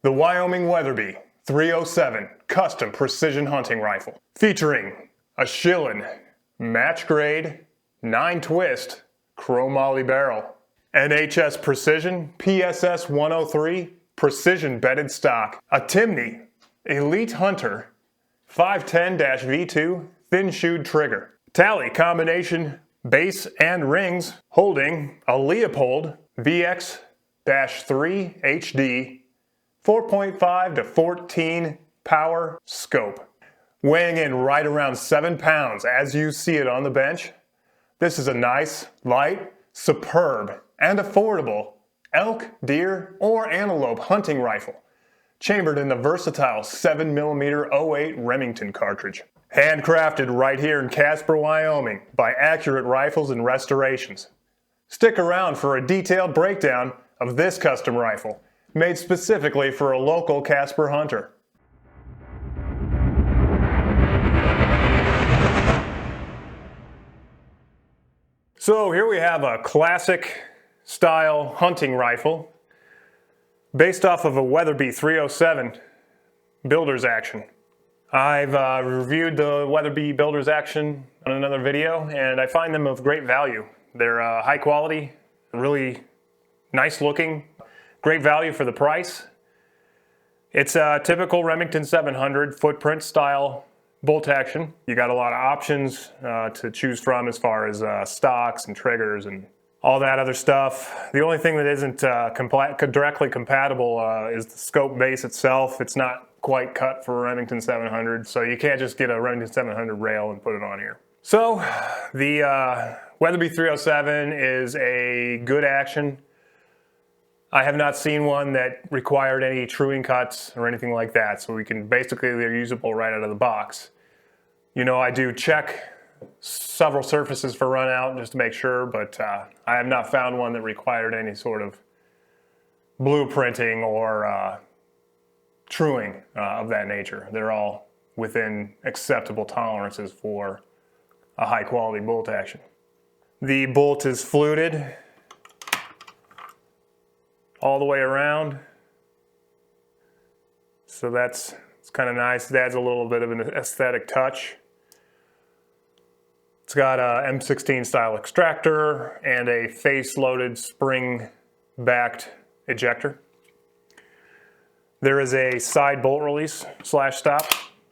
The Wyoming Weatherby 307 Custom Precision Hunting Rifle, featuring a Shilen match grade 9-twist chromoly barrel, an h-sprecision PSS103 precision bedded stock, a Timney Elite Hunter 510-V2 thin-shoed trigger, Talley combination base and rings holding a Leupold VX-3 HD 4.5 to 14 power scope. Weighing in right around 7 pounds as you see it on the bench, this is a nice, light, superb, and affordable elk, deer, or antelope hunting rifle, chambered in the versatile 7mm 08 Remington cartridge. Handcrafted right here in Casper, Wyoming by Accurate Rifles and Restorations. Stick around for a detailed breakdown of this custom rifle, made specifically for a local Casper hunter. So here we have a classic style hunting rifle based off of a Weatherby 307 builder's action. I've reviewed the Weatherby builder's action on another video, and I find them of great value. They're high quality, really nice looking, great value for the price. It's a typical Remington 700 footprint style bolt action. You got a lot of options to choose from as far as stocks and triggers and all that other stuff. The only thing that isn't directly compatible is the scope base itself. It's not quite cut for a Remington 700, so you can't just get a Remington 700 rail and put it on here. So the Weatherby 307 is a good action. I have not seen one that required any truing cuts or anything like that, so basically they're usable right out of the box. You know, I do check several surfaces for run out just to make sure, but I have not found one that required any sort of blueprinting or truing of that nature. They're all within acceptable tolerances for a high quality bolt action. The bolt is fluted all the way around, so it's kind of nice. It adds a little bit of an aesthetic touch. It's got a M16 style extractor and a face loaded spring backed ejector. There is a side bolt release / stop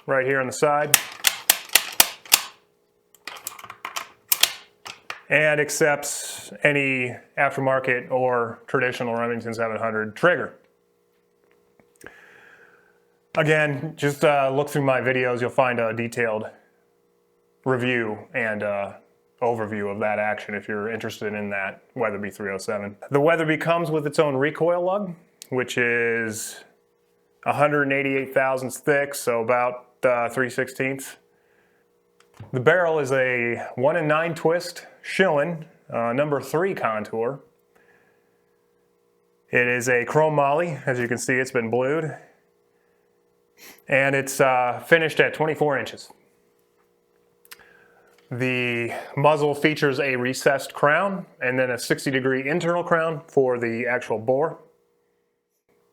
right here on the side, and accepts any aftermarket or traditional Remington 700 trigger. Again, just look through my videos, you'll find a detailed review and overview of that action if you're interested in that Weatherby 307. The Weatherby comes with its own recoil lug, which is 188 thousandths thick, so about 3/16. The barrel is a 1-in-9 twist Shilen number 3 contour. It is a chromoly, as you can see it's been blued, and it's finished at 24 inches. The muzzle features a recessed crown and then a 60-degree internal crown for the actual bore.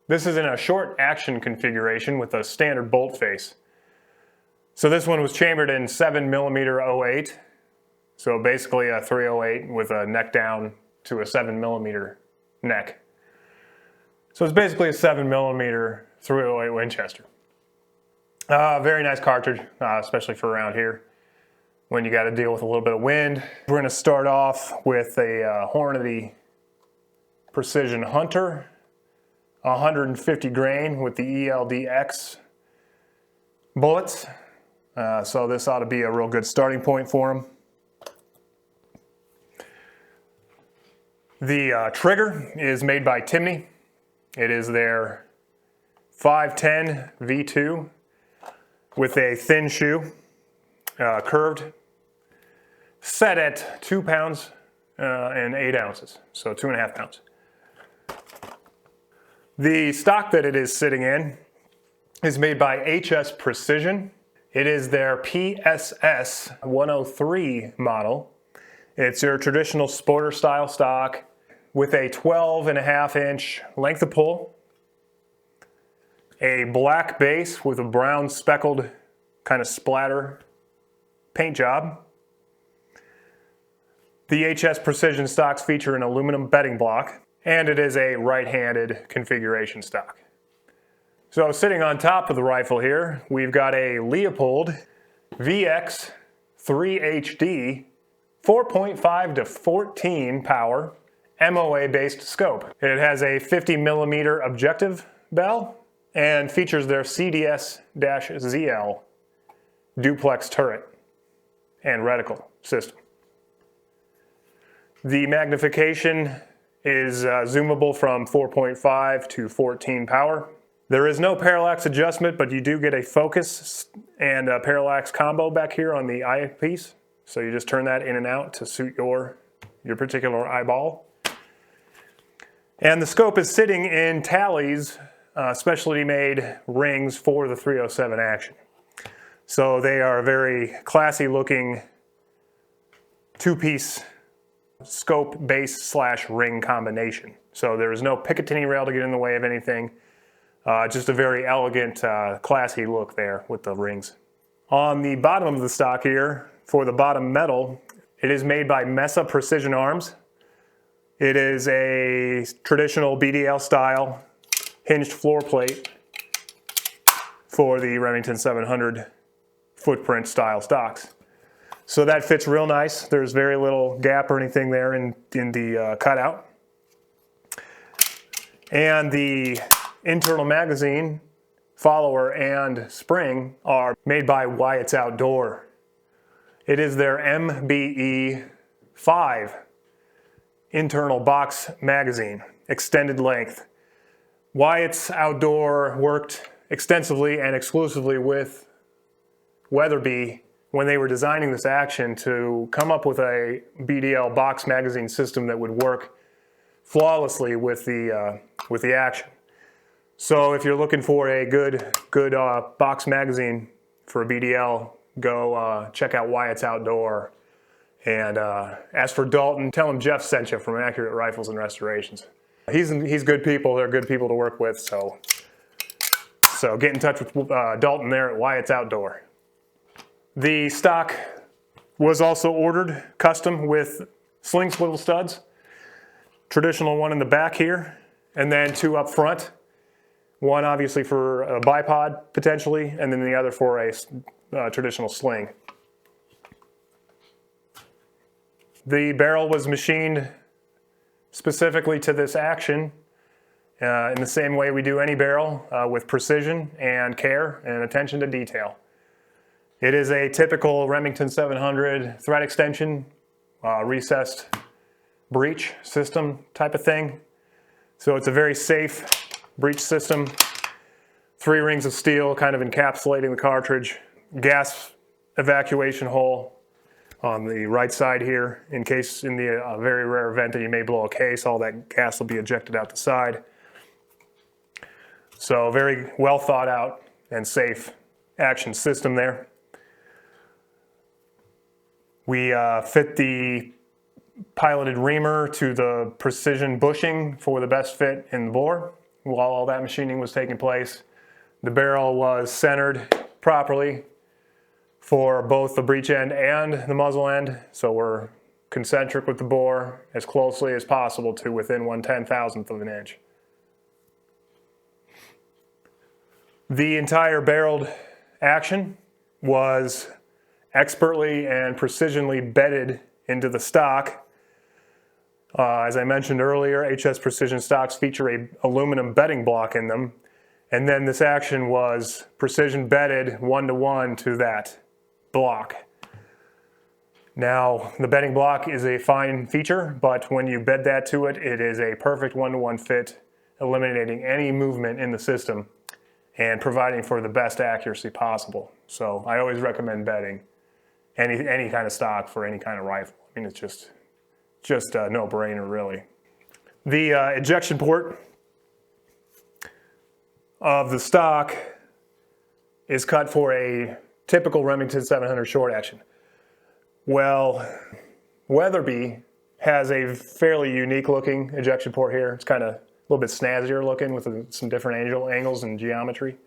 This is in a short action configuration with a standard bolt face. So this one was chambered in 7mm 08, so basically a 308 with a neck down to a 7mm neck. So it's basically a 7mm 308 Winchester. Very nice cartridge, especially for around here when you got to deal with a little bit of wind. We're going to start off with a Hornady Precision Hunter, 150 grain with the ELDX bullets. So this ought to be a real good starting point for them. The trigger is made by Timney. It is their 510 V2 with a thin shoe, curved, set at 2 pounds and 8 ounces, so 2.5 pounds. The stock that it is sitting in is made by h-sprecision. It is their PSS103 model. It's your traditional sporter style stock with a 12.5 inch length of pull, a black base with a brown speckled kind of splatter paint job. The h-sprecision stocks feature an aluminum bedding block, and it is a right-handed configuration stock. So sitting on top of the rifle here, we've got a Leupold VX3HD 4.5 to 14 power MOA-based scope. It has a 50mm objective bell and features their CDS-ZL duplex turret and reticle system. The magnification is zoomable from 4.5 to 14 power. There is no parallax adjustment, but you do get a focus and a parallax combo back here on the eyepiece. So you just turn that in and out to suit your particular eyeball. And the scope is sitting in Talley's specialty made rings for the 307 action. So they are a very classy looking two-piece scope base slash ring combination. So there is no Picatinny rail to get in the way of anything. Just a very elegant, classy look there with the rings. On the bottom of the stock here, for the bottom metal, it is made by Mesa Precision Arms. It is a traditional BDL style hinged floor plate for the Remington 700 footprint style stocks. So that fits real nice. There's very little gap or anything there in the cutout. And the internal magazine, follower, and spring are made by Wyatt's Outdoor. It is their MBE5 internal box magazine, extended length. Wyatt's Outdoor worked extensively and exclusively with Weatherby when they were designing this action to come up with a BDL box magazine system that would work flawlessly with the action. So if you're looking for a good box magazine for a BDL, go check out Wyatt's Outdoor. And as for Dalton, tell him Jeff sent you from Accurate Rifles and Restorations. He's good people. They're good people to work with. So get in touch with Dalton there at Wyatt's Outdoor. The stock was also ordered custom with sling swivel studs. Traditional one in the back here, and then two up front. One obviously for a bipod potentially, and then the other for a traditional sling. The barrel was machined specifically to this action in the same way we do any barrel, with precision and care and attention to detail. It is a typical Remington 700 thread extension, recessed breech system type of thing. So it's a very safe breech system. 3 rings of steel kind of encapsulating the cartridge. Gas evacuation hole on the right side here, in case in the very rare event that you may blow a case, all that gas will be ejected out the side. So very well thought out and safe action system there. We fit the piloted reamer to the precision bushing for the best fit in the bore while all that machining was taking place. The barrel was centered properly for both the breech end and the muzzle end, so we're concentric with the bore as closely as possible to within 1/10,000th of an inch. The entire barreled action was expertly and precisionally bedded into the stock. As I mentioned earlier, h-sprecision stocks feature a aluminum bedding block in them, and then this action was precision bedded 1-to-1 to that block. Now, the bedding block is a fine feature, but when you bed that to it, it is a perfect 1-to-1 fit, eliminating any movement in the system and providing for the best accuracy possible. So I always recommend bedding any kind of stock for any kind of rifle. I mean, it's just a no-brainer, really. The ejection port of the stock is cut for a typical Remington 700 short action. Well, Weatherby has a fairly unique looking ejection port here. It's kind of little bit snazzier looking with some different angles and geometry.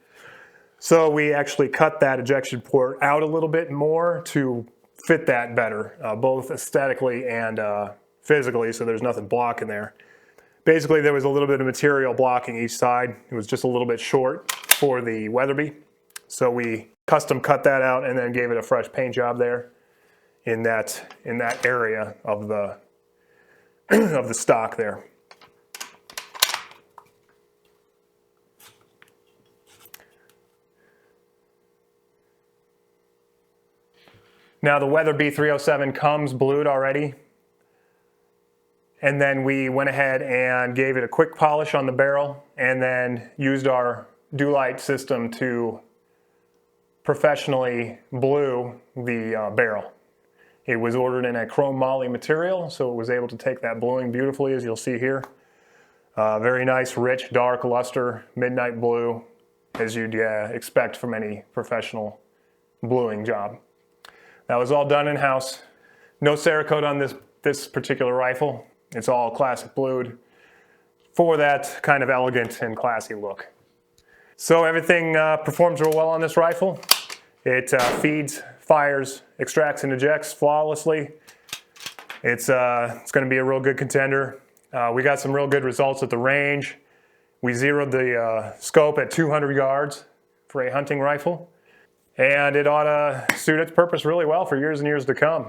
So we actually cut that ejection port out a little bit more to fit that better, both aesthetically and physically, so there's nothing blocking there. Basically, there was a little bit of material blocking each side. It was just a little bit short for the Weatherby. So we custom cut that out and then gave it a fresh paint job there in that area of the of the stock there. Now the Weatherby 307 comes blued already, and then we went ahead and gave it a quick polish on the barrel and then used our Light system to professionally blue the barrel. It was ordered in a chrome moly material, so it was able to take that bluing beautifully, as you'll see here. Very nice, rich, dark luster, midnight blue, as you'd expect from any professional bluing job. That was all done in-house. No Cerakote on this particular rifle. It's all classic blued for that kind of elegant and classy look. So everything performs real well on this rifle. It feeds, fires, extracts, and ejects flawlessly. It's going to be a real good contender. We got some real good results at the range. We zeroed the scope at 200 yards for a hunting rifle. And it ought to suit its purpose really well for years and years to come.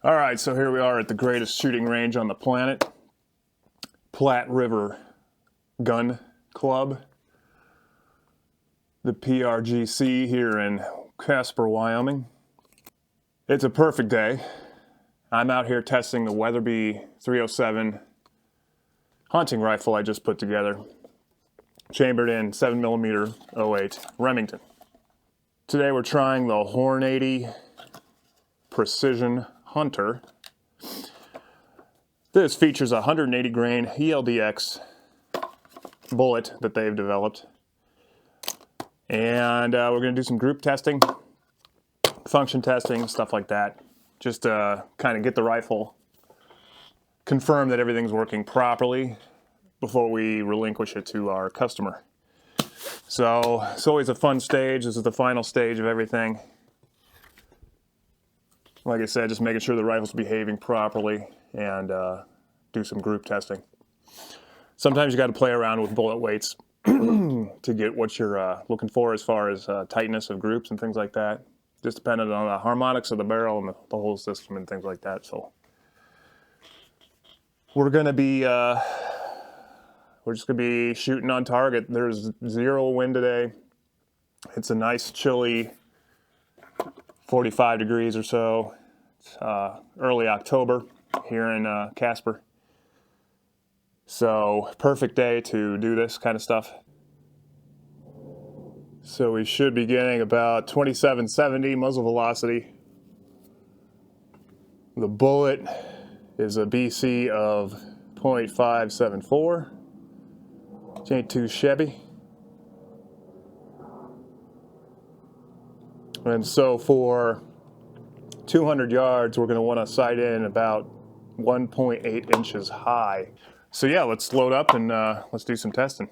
All right, so here we are at the greatest shooting range on the planet, Platte River Gun Club, the PRGC here in Casper, Wyoming. It's a perfect day. I'm out here testing the Weatherby 307 hunting rifle I just put together, chambered in 7mm 08 Remington. Today we're trying the Horn 80 Precision Hunter. This features a 180 grain ELDX bullet that they've developed. And we're going to do some group testing, function testing, stuff like that. Just to kind of get the rifle, confirm that everything's working properly before we relinquish it to our customer. So it's always a fun stage. This is the final stage of everything. Like I said, just making sure the rifle's behaving properly and do some group testing. Sometimes you got to play around with bullet weights to get what you're looking for as far as tightness of groups and things like that. Just depending on the harmonics of the barrel and the whole system and things like that. So we're going to be we're just going to be shooting on target. There's 0 wind today. It's a nice chilly 45 degrees or so. It's early October here in Casper. So perfect day to do this kind of stuff. So we should be getting about 2770 muzzle velocity. The bullet is a BC of .574. Which ain't too shabby. And so for 200 yards, we're going to want to sight in about 1.8 inches high. So yeah, let's load up and let's do some testing.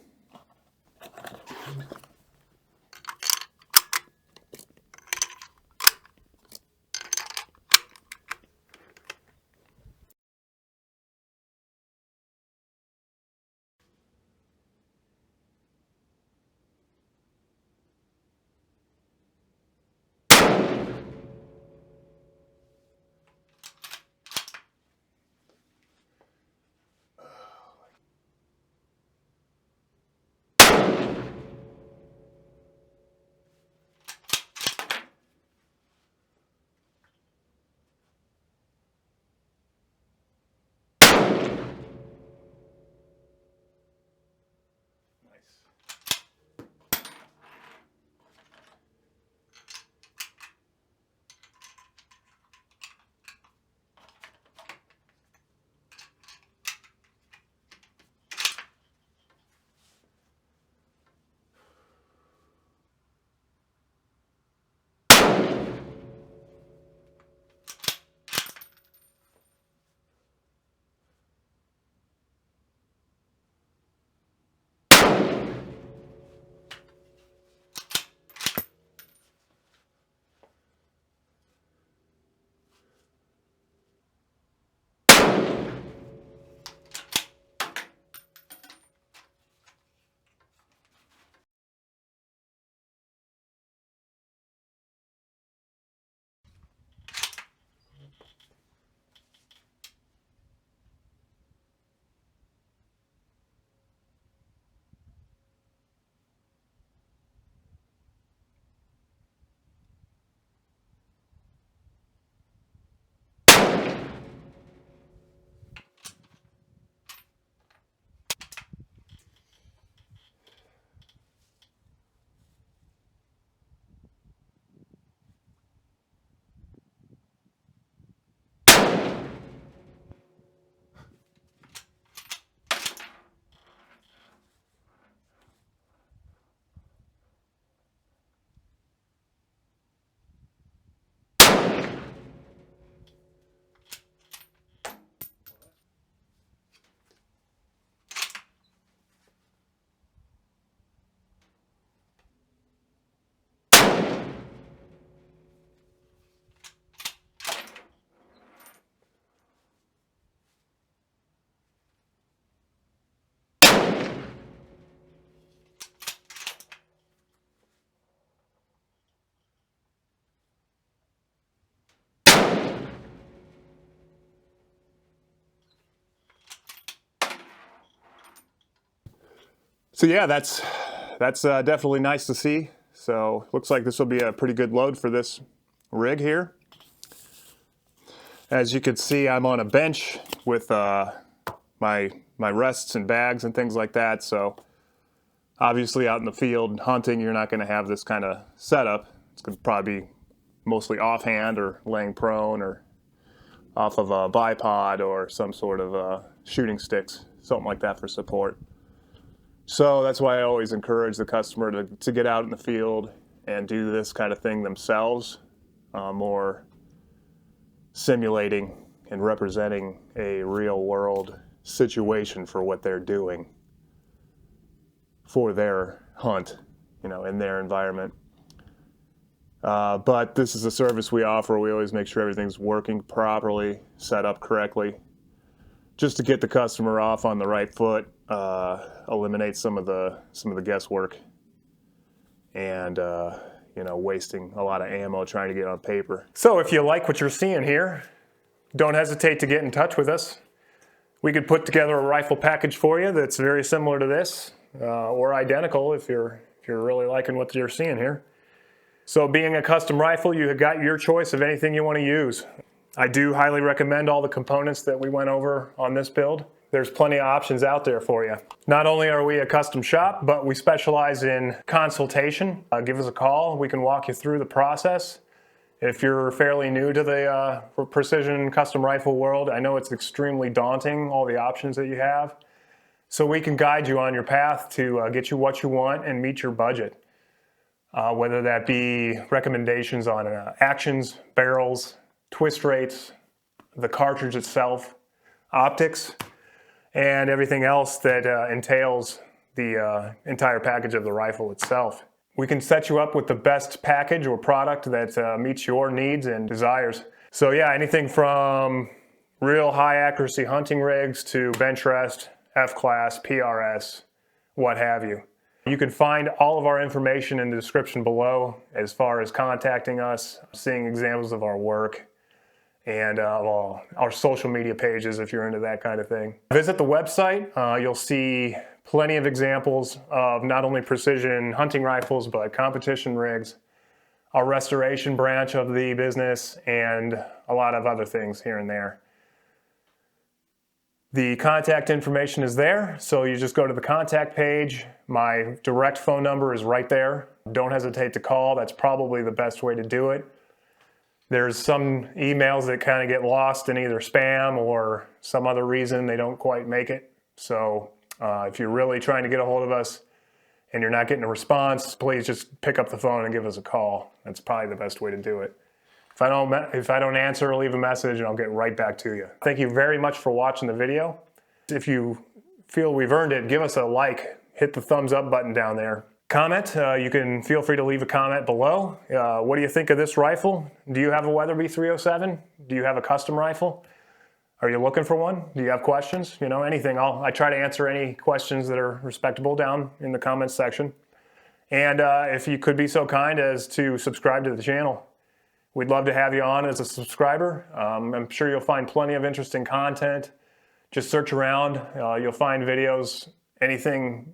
So yeah, that's definitely nice to see. So looks like this will be a pretty good load for this rig here. As you can see, I'm on a bench with my rests and bags and things like that. So obviously out in the field hunting, you're not going to have this kind of setup. It's going to probably be mostly offhand or laying prone or off of a bipod or some sort of shooting sticks, something like that for support. So that's why I always encourage the customer to get out in the field and do this kind of thing themselves, more simulating and representing a real world situation for what they're doing for their hunt, you know, in their environment. But this is a service we offer. We always make sure everything's working properly, set up correctly, just to get the customer off on the right foot, eliminate some of the guesswork and you know, wasting a lot of ammo trying to get on paper. So if you like what you're seeing here, don't hesitate to get in touch with us. We could put together a rifle package for you that's very similar to this, or identical if you're really liking what you're seeing here. So being a custom rifle, you have got your choice of anything you want to use. I do highly recommend all the components that we went over on this build. There's plenty of options out there for you. Not only are we a custom shop, but we specialize in consultation. Give us a call. We can walk you through the process. If you're fairly new to the precision custom rifle world, I know it's extremely daunting, all the options that you have. So we can guide you on your path to get you what you want and meet your budget. Whether that be recommendations on actions, barrels, twist rates, the cartridge itself, optics, and everything else that entails the entire package of the rifle itself. We can set you up with the best package or product that meets your needs and desires. So yeah, anything from real high accuracy hunting rigs to bench rest, F-class, PRS, what have you. You can find all of our information in the description below as far as contacting us, seeing examples of our work, and our social media pages if you're into that kind of thing. Visit the website. You'll see plenty of examples of not only precision hunting rifles, but competition rigs, our restoration branch of the business, and a lot of other things here and there. The contact information is there, so you just go to the contact page. My direct phone number is right there. Don't hesitate to call. That's probably the best way to do it. There's some emails that kind of get lost in either spam or some other reason they don't quite make it. So if you're really trying to get a hold of us and you're not getting a response, please just pick up the phone and give us a call. That's probably the best way to do it. If I don't answer, leave a message and I'll get right back to you. Thank you very much for watching the video. If you feel we've earned it, give us a like, hit the thumbs up button down there. Comment, you can feel free to leave a comment below. What do you think of this rifle? Do you have a Weatherby 307? Do you have a custom rifle? Are you looking for one? Do you have questions? You know, anything. I try to answer any questions that are respectable down in the comments section. And if you could be so kind as to subscribe to the channel. We'd love to have you on as a subscriber. I'm sure you'll find plenty of interesting content. Just search around. You'll find videos, anything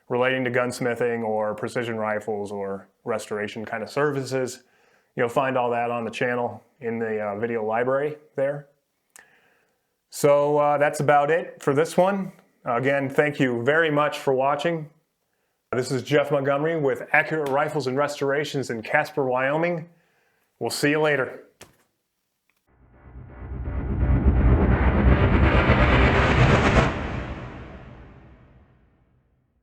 relating to gunsmithing or precision rifles or restoration kind of services. You'll find all that on the channel in the video library there. So that's about it for this one. Again, thank you very much for watching. This is Jeff Montgomery with Accurate Rifles and Restorations in Casper, Wyoming. We'll see you later.